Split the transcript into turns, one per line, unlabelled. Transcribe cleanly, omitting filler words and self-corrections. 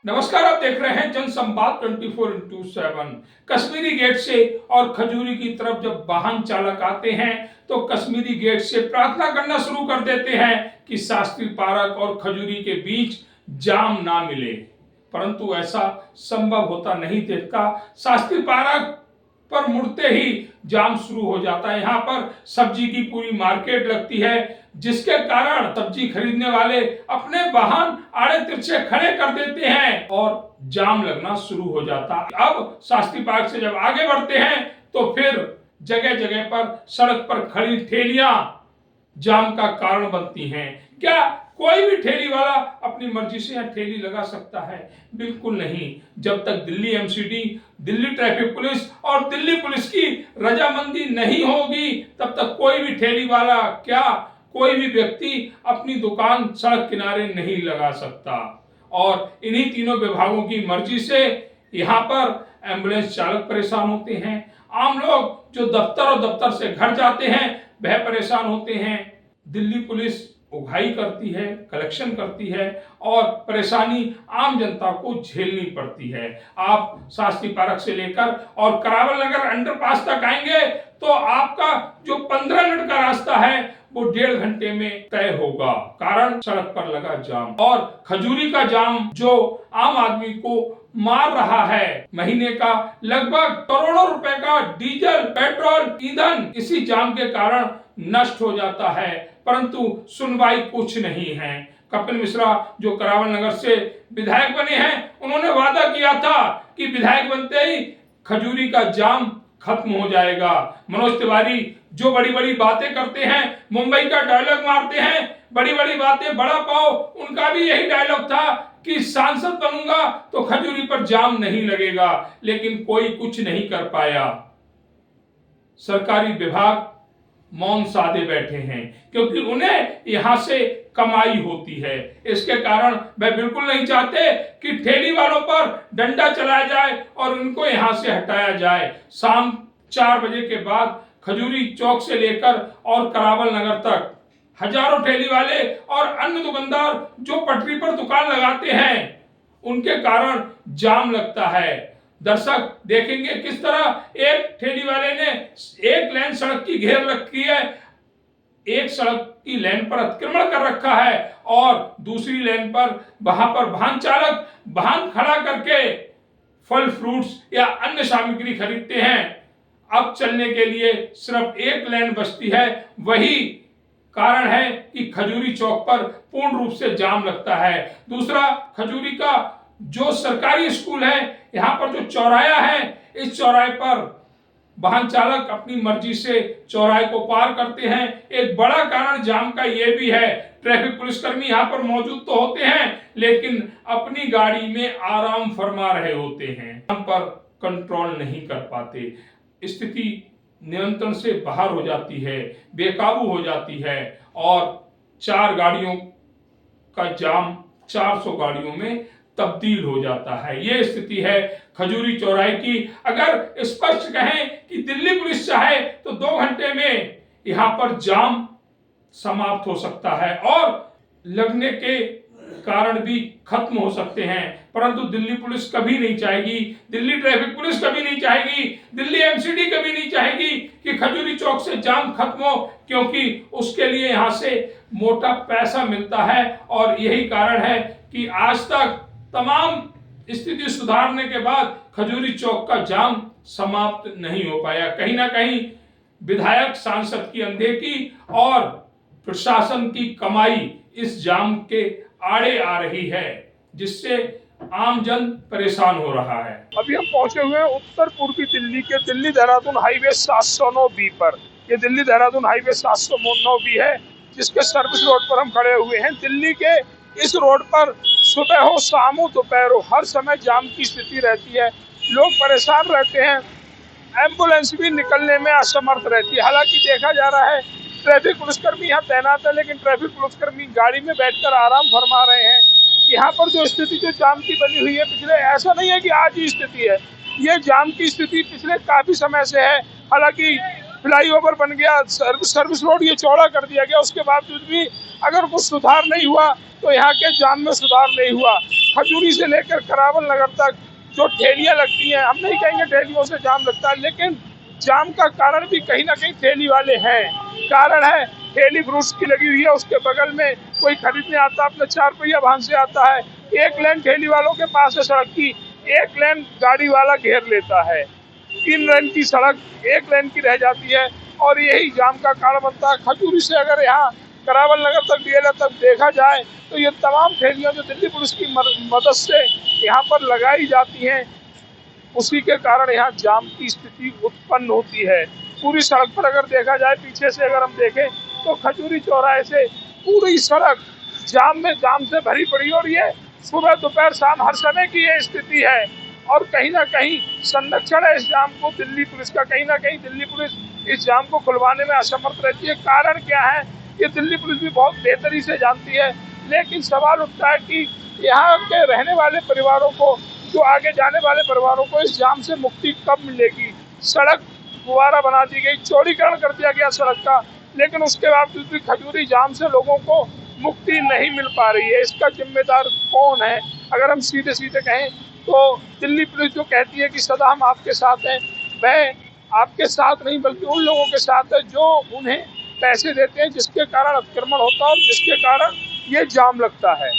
नमस्कार, आप देख रहे हैं जनसंवाद 24x7। कश्मीरी गेट से और खजूरी की तरफ जब वाहन चालक आते हैं तो कश्मीरी गेट से प्रार्थना करना शुरू कर देते हैं कि शास्त्री पार्क और खजूरी के बीच जाम ना मिले, परंतु ऐसा संभव होता नहीं देखता। शास्त्री पार्क पर मुड़ते ही जाम शुरू हो जाता है। यहाँ पर सब्जी की पूरी मार्केट लगती है, जिसके कारण सब्जी खरीदने वाले अपने वाहन आड़े तिरछे खड़े कर देते हैं और जाम लगना शुरू हो जाता है। अब शास्त्री पार्क से जब आगे बढ़ते हैं तो फिर जगह जगह पर सड़क पर खड़ी ठेलियां जाम का कारण बनती हैं। क्या कोई भी ठेली वाला अपनी मर्जी से यहाँ ठेली लगा सकता है? बिल्कुल नहीं। जब तक Delhi MCD, Delhi traffic police और दिल्ली पुलिस की रजामंदी नहीं होगी तब तक कोई भी ठेली वाला, क्या कोई भी व्यक्ति अपनी दुकान सड़क किनारे नहीं लगा सकता। और इन्हीं तीनों विभागों की मर्जी से यहाँ पर एम्बुलेंस चालक परेशान होते हैं, आम लोग जो दफ्तर और दफ्तर से घर जाते हैं वह परेशान होते हैं, दिल्ली पुलिस उघाई करती है, कलेक्शन करती है और परेशानी आम जनता को झेलनी पड़ती है। आप शास्त्री पार्क से लेकर और करावल नगर अंडरपास तक आएंगे तो आपका जो 15 मिनट का रास्ता है वो 1.5 घंटे में तय होगा, कारण सड़क पर लगा जाम। और खजूरी का जाम जो आम आदमी को मार रहा है, महीने का लगभग करोड़ों रुपए का डीजल, पेट्रोल, ईंधन इसी जाम के कारण नष्ट हो जाता है, परंतु सुनवाई कुछ नहीं है। कपिल मिश्रा जो करावल नगर से विधायक बने हैं, उन्होंने वादा किया था कि विधायक बनते ही खजूरी का जाम खत्म हो जाएगा। मनोज तिवारी जो बड़ी बड़ी बातें करते हैं, मुंबई का डायलॉग मारते हैं, बड़ी बड़ी बातें बड़ा पाओ, उनका भी यही डायलॉग था कि सांसद बनूंगा तो खजूरी पर जाम नहीं लगेगा, लेकिन कोई कुछ नहीं कर पाया। सरकारी विभाग मौन साधे बैठे हैं क्योंकि उन्हें यहां से कमाई होती है। इसके कारण वे बिल्कुल नहीं चाहते कि ठेली वालों पर डंडा चलाया जाए और उनको यहां से हटाया जाए। शाम 4 बजे के बाद खजूरी चौक से लेकर और करावल नगर तक हजारों ठेली वाले और अन्य दुकानदार जो पटरी पर दुकान लगाते हैं, उनके कारण जाम लगता है। दर्शक देखेंगे किस तरह एक ठेली वाले ने एक लेन सड़क की घेर रखी है, एक सड़क की लेन पर अतिक्रमण कर रखा है और दूसरी लेन पर वहां पर वाहन चालक वाहन खड़ा करके फल, फ्रूट्स या अन्य सामग्री खरीदते हैं। अब चलने के लिए सिर्फ एक लेन बचती है, वही कारण है कि खजूरी चौक पर पूर्ण रूप से जाम लगता है। दूसरा, खजूरी का जो सरकारी स्कूल है, यहाँ पर जो चौराहा है, इस चौराहे पर वाहन चालक अपनी मर्जी से चौराहे को पार करते हैं। एक बड़ा कारण जाम का यह भी है, ट्रैफिक पुलिसकर्मी यहाँ पर मौजूद तो होते हैं लेकिन अपनी गाड़ी में आराम फरमा रहे होते हैं, यहाँ पर कंट्रोल नहीं कर पाते। स्थिति नियंत्रण से बाहर हो जाती है, बेकाबू हो जाती है और 4 गाड़ियों का जाम 400 गाड़ियों में तब्दील हो जाता है। यह स्थिति है खजूरी चौराहे की। अगर स्पष्ट कहें कि दिल्ली पुलिस चाहे तो 2 घंटे में यहां पर जाम समाप्त हो सकता है और लगने के कारण भी खत्म हो सकते हैं, परंतु दिल्ली पुलिस कभी नहीं चाहेगी, दिल्ली ट्रैफिक पुलिस कभी नहीं चाहेगी, दिल्ली एमसीडी कभी नहीं चाहेगी कि खजूरी चौक से जाम खत्म हो, क्योंकि उसके लिए यहां से मोटा पैसा मिलता है। और यही कारण है कि आज तक तमाम स्थिति सुधारने के बाद खजूरी चौक का जाम समाप्त नहीं हो पाया। कहीं ना कहीं विधायक, सांसद की अनदेखी और प्रशासन की कमाई इस जाम के आड़े आ रही है, जिससे आम जन परेशान हो रहा है।
अभी हम पहुंचे हुए हैं उत्तर पूर्वी दिल्ली के दिल्ली देहरादून हाईवे 709B पर। ये दिल्ली देहरादून हाईवे 709B है, जिसके सर्विस रोड पर हम खड़े हुए हैं। दिल्ली के इस रोड पर सुबह हो, शाम हो, दोपहर हो, हर समय जाम की स्थिति रहती है। लोग परेशान रहते हैं, एम्बुलेंस भी निकलने में असमर्थ रहती है। हालांकि देखा जा रहा है ट्रैफिक पुलिसकर्मी यहाँ तैनात है, लेकिन ट्रैफिक पुलिसकर्मी गाड़ी में बैठकर आराम फरमा रहे हैं। यहाँ पर जो स्थिति जो जाम की बनी हुई है, पिछले, ऐसा नहीं है कि आज ही स्थिति है, ये जाम की स्थिति पिछले काफी समय से है। हालांकि फ्लाईओवर बन गया, सर्विस रोड ये चौड़ा कर दिया गया, उसके बावजूद भी अगर कुछ सुधार नहीं हुआ तो यहाँ के जाम में सुधार नहीं हुआ। खजूरी से लेकर करावल नगर तक जो ठेलियां लगती हैं, हम नहीं कहेंगे ठेलियों से जाम लगता है, लेकिन जाम का कारण भी कहीं ना कहीं ठेली वाले हैं। कारण है ठेली फ्रूट्स की लगी हुई है, उसके बगल में कोई खरीदने आता अपने 4 पहिया वाहन से आता है, एक लेन ठेली वालों के पास है सड़क की, एक लेन गाड़ी वाला घेर लेता है, 3 लेन की सड़क 1 लेन की रह जाती है और यही जाम का कारण बनता है। खजूरी से अगर यहाँ करावल नगर तक डीएलएफ तक देखा जाए तो ये तमाम ठेलियां जो दिल्ली पुलिस की मदद से यहाँ पर लगाई जाती हैं, उसी के कारण यहाँ जाम की स्थिति उत्पन्न होती है। पूरी सड़क पर अगर देखा जाए, पीछे से अगर हम देखें तो खजूरी चौराहे से पूरी सड़क जाम से भरी पड़ी, और ये सुबह दोपहर शाम हर समय की ये स्थिति है। और कहीं ना कहीं संरक्षण है इस जाम को दिल्ली पुलिस का, कहीं ना कहीं दिल्ली पुलिस इस जाम को खुलवाने में असमर्थ रहती है। कारण क्या है, ये दिल्ली पुलिस भी बहुत बेहतरी से जानती है, लेकिन सवाल उठता है कि यहाँ के रहने वाले परिवारों को, जो आगे जाने वाले परिवारों को इस जाम से मुक्ति कब मिलेगी। सड़क दोबारा बना दी गई, चौड़ीकरण कर दिया गया सड़क का, लेकिन उसके बावजूद भी खजूरी जाम से लोगों को मुक्ति नहीं मिल पा रही है। इसका जिम्मेदार कौन है? अगर हम सीधे सीधे कहें तो दिल्ली पुलिस जो कहती है कि सदा हम आपके साथ हैं, वह आपके साथ नहीं बल्कि उन लोगों के साथ है जो उन्हें पैसे देते हैं, जिसके कारण अतिक्रमण होता है और जिसके कारण ये जाम लगता है।